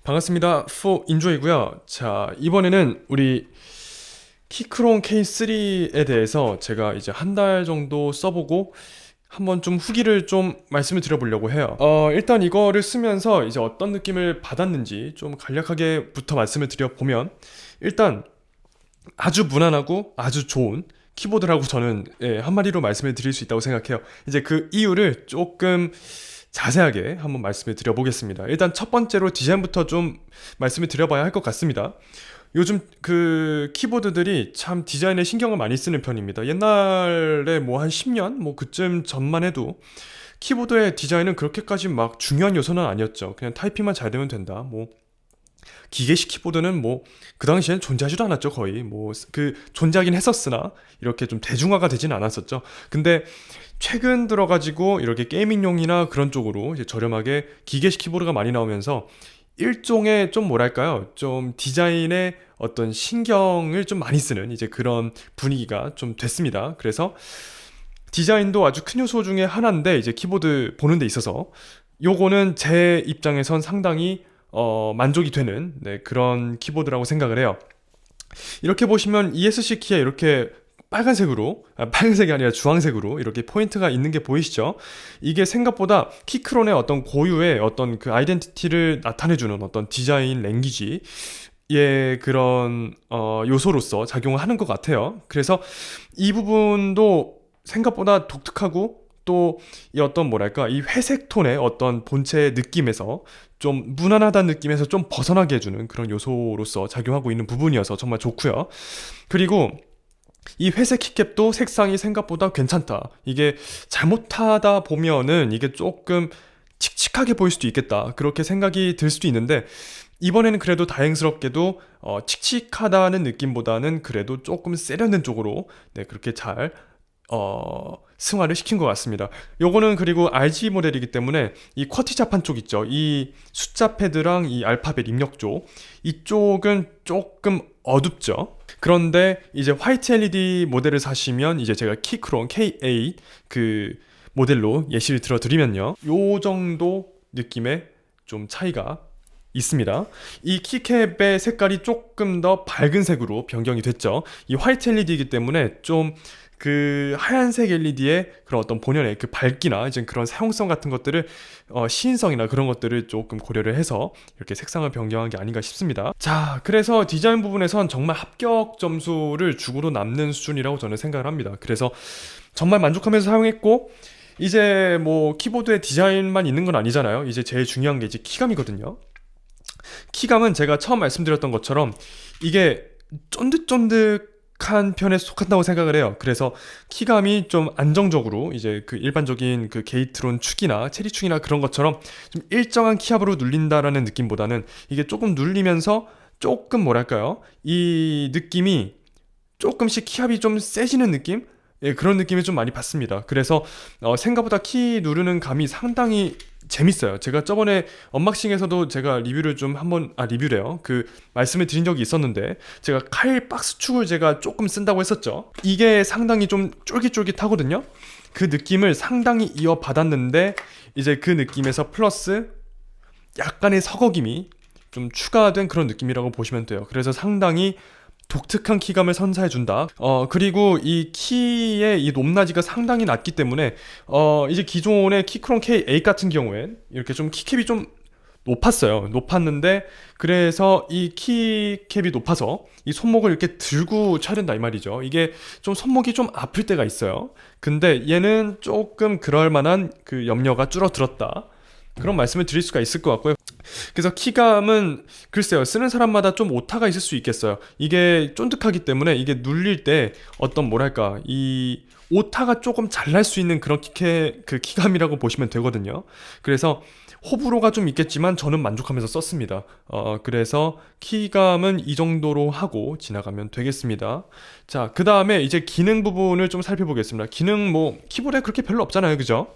반갑습니다. 포인조이고요. 자, 이번에는 우리 키크론 K3에 대해서 제가 이제 한 달 정도 써보고 한번 좀 후기를 좀 말씀을 드려보려고 해요. 일단 이거를 쓰면서 이제 어떤 느낌을 받았는지 좀 간략하게부터 말씀을 드려보면, 일단 아주 무난하고 아주 좋은 키보드라고 저는 한마디로 말씀을 드릴 수 있다고 생각해요. 이제 그 이유를 조금 자세하게 한번 말씀을 드려보겠습니다. 일단 첫 번째로 디자인부터 좀 말씀을 드려봐야 할 것 같습니다. 요즘 그 키보드들이 참 디자인에 신경을 많이 쓰는 편입니다. 옛날에 뭐 한 10년 뭐 그쯤 전만 해도 키보드의 디자인은 그렇게까지 막 중요한 요소는 아니었죠. 그냥 타이핑만 잘 되면 된다. 뭐 기계식 키보드는 뭐 그 당시엔 존재하지도 않았죠. 거의 뭐 그 존재하긴 했었으나 이렇게 좀 대중화가 되진 않았었죠. 근데 최근 들어가지고 이렇게 게이밍용이나 그런 쪽으로 이제 저렴하게 기계식 키보드가 많이 나오면서 일종의 좀 뭐랄까요, 좀 디자인에 어떤 신경을 좀 많이 쓰는 이제 그런 분위기가 좀 됐습니다. 그래서 디자인도 아주 큰 요소 중에 하나인데, 이제 키보드 보는 데 있어서 요거는 제 입장에선 상당히 만족이 되는 그런 키보드라고 생각을 해요. 이렇게 보시면 ESC 키에 이렇게 빨간색으로, 빨간색이 아니라 주황색으로 이렇게 포인트가 있는 게 보이시죠? 이게 생각보다 키크론의 어떤 고유의 어떤 그 아이덴티티를 나타내주는 어떤 디자인 랭귀지의 그런 요소로서 작용을 하는 것 같아요. 그래서 이 부분도 생각보다 독특하고, 또 이 어떤 뭐랄까, 이 회색 톤의 어떤 본체의 느낌에서 좀 무난하다는 느낌에서 좀 벗어나게 해주는 그런 요소로서 작용하고 있는 부분이어서 정말 좋고요. 그리고 이 회색 키캡도 색상이 생각보다 괜찮다. 이게 잘못하다 보면은 이게 조금 칙칙하게 보일 수도 있겠다, 그렇게 생각이 들 수도 있는데, 이번에는 그래도 다행스럽게도 칙칙하다는 느낌보다는 그래도 조금 세련된 쪽으로 그렇게 잘 승화를 시킨 것 같습니다. 요거는 그리고 RG 모델이기 때문에 이 쿼티자판 쪽 있죠, 이 숫자 패드랑 이 알파벳 입력 쪽, 이쪽은 조금 어둡죠. 그런데 이제 화이트 LED 모델을 사시면, 이제 제가 키크론 K8 그 모델로 예시를 들어 드리면요, 요 정도 느낌의 좀 차이가 있습니다. 이 키캡의 색깔이 조금 더 밝은 색으로 변경이 됐죠. 이 화이트 LED이기 때문에 좀 그 하얀색 LED의 그런 어떤 본연의 그 밝기나 이제 그런 사용성 같은 것들을 시인성이나 그런 것들을 조금 고려를 해서 이렇게 색상을 변경한 게 아닌가 싶습니다. 자, 그래서 디자인 부분에선 정말 합격 점수를 주고도 남는 수준이라고 저는 생각을 합니다. 그래서 정말 만족하면서 사용했고, 이제 뭐 키보드의 디자인만 있는 건 아니잖아요. 이제 제일 중요한 게 이제 키감이거든요. 키감은 제가 처음 말씀드렸던 것처럼 이게 쫀득쫀득한 편에 속한다고 생각을 해요. 그래서 키감이 좀 안정적으로 이제 그 일반적인 그 게이트론 축이나 체리축이나 그런 것처럼 좀 일정한 키압으로 눌린다라는 느낌보다는 이게 조금 눌리면서 조금 뭐랄까요, 이 느낌이 조금씩 키압이 좀 세지는 느낌? 예, 그런 느낌을 좀 많이 받습니다. 그래서 생각보다 키 누르는 감이 상당히 재밌어요. 제가 저번에 언박싱에서도 제가 리뷰를 좀 한번, 리뷰래요, 그 말씀을 드린 적이 있었는데, 제가 칼 박스축을 제가 조금 쓴다고 했었죠. 이게 상당히 좀 쫄깃쫄깃하거든요. 그 느낌을 상당히 이어받았는데, 이제 그 느낌에서 플러스 약간의 서걱임이 좀 추가된 그런 느낌이라고 보시면 돼요. 그래서 상당히 독특한 키감을 선사해준다. 그리고 이 키의 이 높낮이가 상당히 낮기 때문에 이제 기존의 키크론 K8 같은 경우엔 이렇게 좀 키캡이 좀 높았는데, 그래서 이 키캡이 높아서 이 손목을 이렇게 들고 쳐야 된다 이 말이죠. 이게 좀 손목이 좀 아플 때가 있어요. 근데 얘는 조금 그럴 만한 그 염려가 줄어들었다, 그런 말씀을 드릴 수가 있을 것 같고요. 그래서 키감은 글쎄요, 쓰는 사람마다 좀 오타가 있을 수 있겠어요. 이게 쫀득하기 때문에 이게 눌릴 때 어떤 뭐랄까, 이 오타가 조금 잘 날 수 있는 그런 그 키감이라고 보시면 되거든요. 그래서 호불호가 좀 있겠지만 저는 만족하면서 썼습니다. 그래서 키감은 이 정도로 하고 지나가면 되겠습니다. 자, 그 다음에 이제 기능 부분을 좀 살펴보겠습니다. 기능 뭐 키보드에 그렇게 별로 없잖아요, 그죠?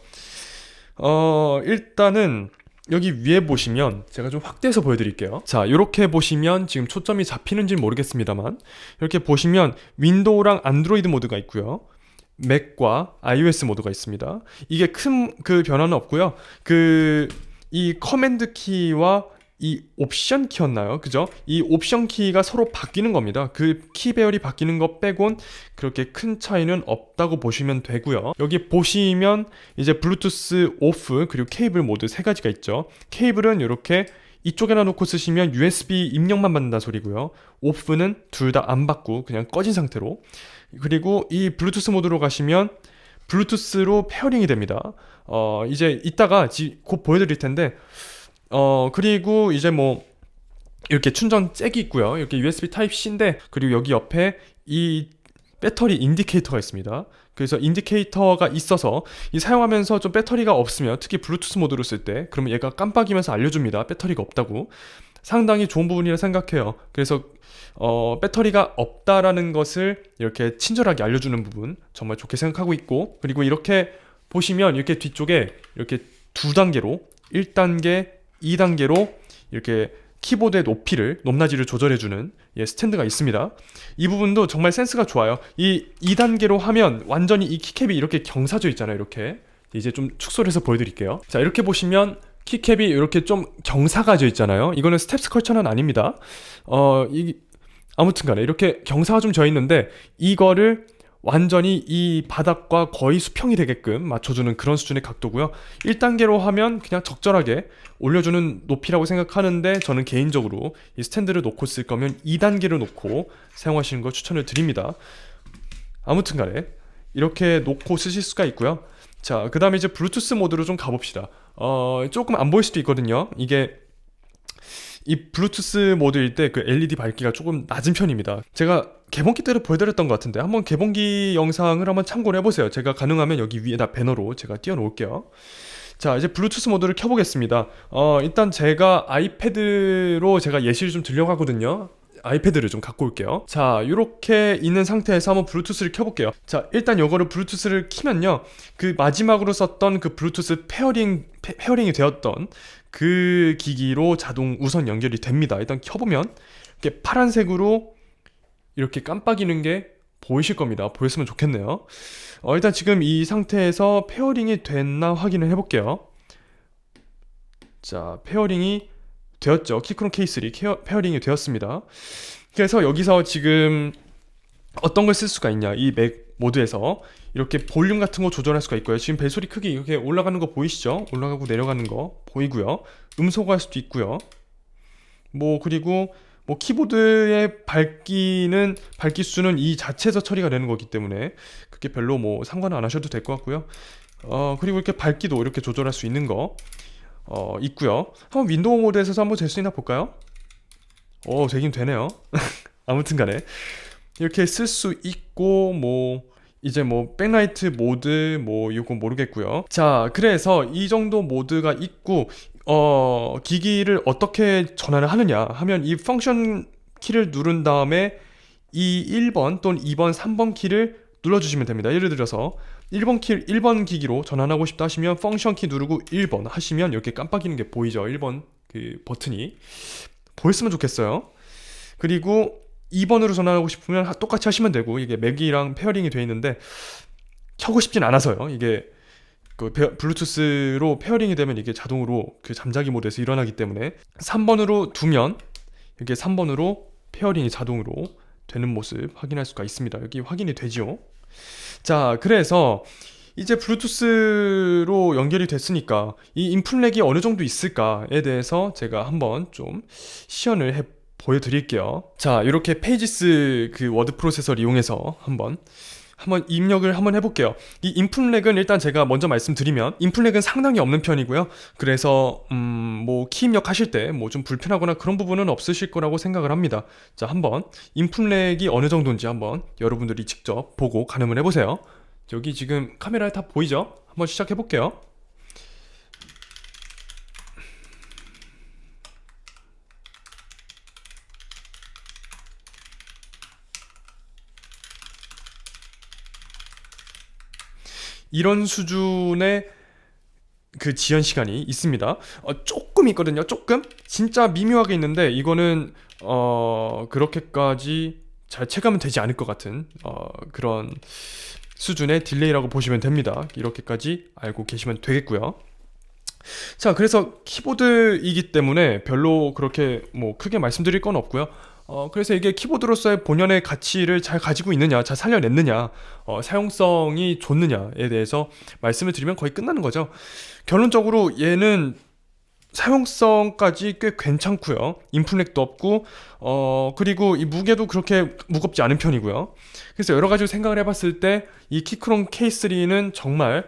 일단은 여기 위에 보시면 제가 좀 확대해서 보여드릴게요. 자, 이렇게 보시면 지금 초점이 잡히는지 모르겠습니다만, 이렇게 보시면 윈도우랑 안드로이드 모드가 있고요, 맥과 iOS 모드가 있습니다. 이게 큰 그 변화는 없고요. 이 커맨드 키와 이 옵션 키였나요? 그죠? 이 옵션 키가 서로 바뀌는 겁니다. 그 키 배열이 바뀌는 것 빼곤 그렇게 큰 차이는 없다고 보시면 되고요. 여기 보시면 이제 블루투스 오프 그리고 케이블 모드 세 가지가 있죠. 케이블은 이렇게 이쪽에다 놓고 쓰시면 USB 입력만 받는다 소리고요. 오프는 둘 다 안 받고 그냥 꺼진 상태로. 그리고 이 블루투스 모드로 가시면 블루투스로 페어링이 됩니다. 이제 이따가 곧 보여드릴 텐데, 그리고 이제 뭐 이렇게 충전 잭이 있고요. 이렇게 USB Type-C인데, 그리고 여기 옆에 이 배터리 인디케이터가 있습니다. 그래서 인디케이터가 있어서 이 사용하면서 좀 배터리가 없으면, 특히 블루투스 모드로 쓸 때, 그러면 얘가 깜빡이면서 알려줍니다. 배터리가 없다고. 상당히 좋은 부분이라 생각해요. 그래서 배터리가 없다라는 것을 이렇게 친절하게 알려주는 부분 정말 좋게 생각하고 있고, 그리고 이렇게 보시면 이렇게 뒤쪽에 이렇게 두 단계로 1단계, 2단계로 이렇게 키보드의 높낮이를 조절해주는 스탠드가 있습니다. 이 부분도 정말 센스가 좋아요. 이 2단계로 하면 완전히 이 키캡이 이렇게 경사져 있잖아요. 이렇게 이제 좀 축소를 해서 보여드릴게요. 자, 이렇게 보시면 키캡이 이렇게 좀 경사가 져 있잖아요. 이거는 스텝스 컬처는 아닙니다. 아무튼 간에 이렇게 경사가 좀 져 있는데 이거를 완전히 이 바닥과 거의 수평이 되게끔 맞춰주는 그런 수준의 각도고요. 1단계로 하면 그냥 적절하게 올려주는 높이라고 생각하는데, 저는 개인적으로 이 스탠드를 놓고 쓸 거면 2단계로 놓고 사용하시는 걸 추천을 드립니다. 아무튼 간에 이렇게 놓고 쓰실 수가 있고요. 자, 그 다음에 이제 블루투스 모드로 좀 가봅시다. 조금 안 보일 수도 있거든요. 이게 이 블루투스 모드일 때 그 LED 밝기가 조금 낮은 편입니다. 제가 개봉기 때도 보여드렸던 것 같은데 한번 개봉기 영상을 한번 참고를 해보세요. 제가 가능하면 여기 위에다 배너로 제가 띄워놓을게요. 자, 이제 블루투스 모드를 켜보겠습니다. 일단 제가 아이패드로 제가 예시를 좀 들려고 하거든요. 아이패드를 좀 갖고 올게요. 자, 이렇게 있는 상태에서 한번 블루투스를 켜볼게요. 자, 일단 요거를 블루투스를 키면요, 그 마지막으로 썼던 그 블루투스 페어링이 되었던 그 기기로 자동 우선 연결이 됩니다. 일단 켜보면 이렇게 파란색으로 이렇게 깜빡이는 게 보이실 겁니다. 보였으면 좋겠네요. 일단 지금 이 상태에서 페어링이 됐나 확인을 해볼게요. 자, 페어링이 되었죠. 키크론 K3 페어링이 되었습니다. 그래서 여기서 지금 어떤 걸 쓸 수가 있냐, 이 맥 모드에서 이렇게 볼륨 같은 거 조절할 수가 있고요. 지금 벨소리 크기 이렇게 올라가는 거 보이시죠? 올라가고 내려가는 거 보이고요. 음소거할 수도 있고요. 뭐 그리고 뭐 키보드의 밝기 수는 이 자체에서 처리가 되는 거기 때문에 그게 별로 뭐 상관은 안 하셔도 될 것 같고요. 그리고 이렇게 밝기도 이렇게 조절할 수 있는 거 있고요. 한번 윈도우 모드에서 한번 될 수 있나 볼까요? 되긴 되네요. 아무튼 간에 이렇게 쓸 수 있고, 뭐 이제 뭐 백라이트 모드 뭐 이건 모르겠고요. 자, 그래서 이 정도 모드가 있고, 기기를 어떻게 전환을 하느냐 하면 이 펑션 키를 누른 다음에 이 1번 또는 2번, 3번 키를 눌러주시면 됩니다. 예를 들어서 1번 기기로 전환하고 싶다 하시면 펑션 키 누르고 1번 하시면 이렇게 깜빡이는 게 보이죠. 1번 그 버튼이 보였으면 좋겠어요. 그리고 2번으로 전환하고 싶으면 똑같이 하시면 되고, 이게 맥이랑 페어링이 되어 있는데 켜고 싶진 않아서요. 이게 그 블루투스로 페어링이 되면 이게 자동으로 그 잠자기 모드에서 일어나기 때문에 3번으로 두면 이게 3번으로 페어링이 자동으로 되는 모습 확인할 수가 있습니다. 여기 확인이 되죠. 자, 그래서 이제 블루투스로 연결이 됐으니까 이 인풋렉이 어느 정도 있을까에 대해서 제가 한번 좀 시연을 보여드릴게요. 자, 이렇게 페이지스 그 워드 프로세서를 이용해서 한번 입력을 한번 해볼게요. 이 인풋렉은 일단 제가 먼저 말씀드리면 인풋렉은 상당히 없는 편이고요. 그래서 뭐 키 입력하실 때 뭐 좀 불편하거나 그런 부분은 없으실 거라고 생각을 합니다. 자, 한번 인풋렉이 어느 정도인지 한번 여러분들이 직접 보고 가늠을 해보세요. 여기 지금 카메라에 다 보이죠? 한번 시작해 볼게요. 이런 수준의 그 지연 시간이 있습니다. 조금 있거든요. 조금 진짜 미묘하게 있는데 이거는 그렇게까지 잘 체감은 되지 않을 것 같은 그런 수준의 딜레이라고 보시면 됩니다. 이렇게까지 알고 계시면 되겠고요. 자, 그래서 키보드이기 때문에 별로 그렇게 뭐 크게 말씀드릴 건 없고요. 그래서 이게 키보드로서의 본연의 가치를 잘 가지고 있느냐, 잘 살려냈느냐, 사용성이 좋느냐에 대해서 말씀을 드리면 거의 끝나는 거죠. 결론적으로 얘는 사용성까지 꽤 괜찮고요. 인플렉도 없고, 그리고 이 무게도 그렇게 무겁지 않은 편이고요. 그래서 여러 가지 생각을 해봤을 때 이 키크론 K3는 정말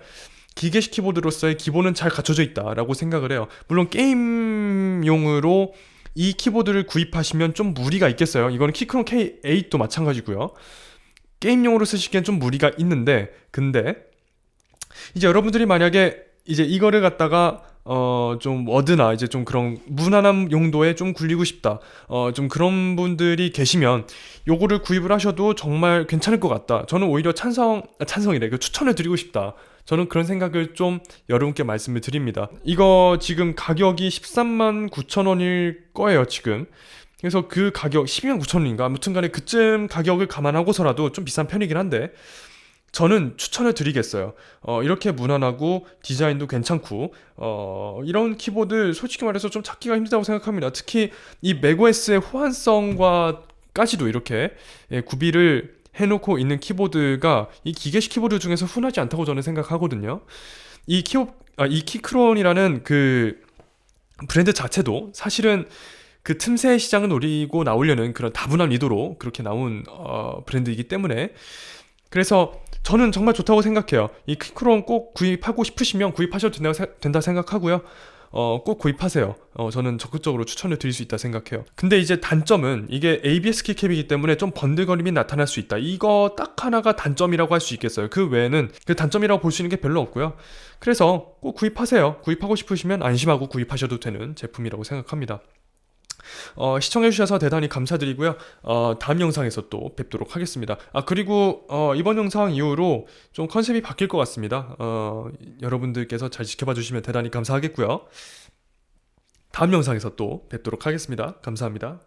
기계식 키보드로서의 기본은 잘 갖춰져 있다라고 생각을 해요. 물론 게임용으로 이 키보드를 구입하시면 좀 무리가 있겠어요. 이거는 키크론 K8도 마찬가지고요. 게임용으로 쓰시기엔 좀 무리가 있는데, 근데 이제 여러분들이 만약에 이제 이거를 갖다가 좀 워드나 이제 좀 그런 무난한 용도에 좀 굴리고 싶다, 좀 그런 분들이 계시면 요거를 구입을 하셔도 정말 괜찮을 것 같다. 저는 오히려 찬성이래, 그 추천을 드리고 싶다. 저는 그런 생각을 좀 여러분께 말씀을 드립니다. 이거 지금 가격이 13만 9천 원일 거예요, 지금. 그래서 그 가격 12만 9천 원인가 아무튼 간에 그쯤 가격을 감안하고서라도 좀 비싼 편이긴 한데, 저는 추천을 드리겠어요. 이렇게 무난하고 디자인도 괜찮고, 이런 키보드 솔직히 말해서 좀 찾기가 힘들다고 생각합니다. 특히 이 맥OS의 호환성과까지도 이렇게 구비를 해놓고 있는 키보드가 이 기계식 키보드 중에서 흔하지 않다고 저는 생각하거든요. 이 키크론이라는 그 브랜드 자체도 사실은 그 틈새 시장을 노리고 나오려는 그런 다분한 의도로 그렇게 나온 브랜드이기 때문에, 그래서 저는 정말 좋다고 생각해요. 이 퀵크롬 꼭 구입하고 싶으시면 구입하셔도 된다 생각하고요. 꼭 구입하세요. 저는 적극적으로 추천을 드릴 수 있다 생각해요. 근데 이제 단점은 이게 ABS 키캡이기 때문에 좀 번들거림이 나타날 수 있다. 이거 딱 하나가 단점이라고 할 수 있겠어요. 그 외에는 그 단점이라고 볼 수 있는 게 별로 없고요. 그래서 꼭 구입하세요. 구입하고 싶으시면 안심하고 구입하셔도 되는 제품이라고 생각합니다. 시청해주셔서 대단히 감사드리고요. 다음 영상에서 또 뵙도록 하겠습니다. 그리고 이번 영상 이후로 좀 컨셉이 바뀔 것 같습니다. 여러분들께서 잘 지켜봐 주시면 대단히 감사하겠고요. 다음 영상에서 또 뵙도록 하겠습니다. 감사합니다.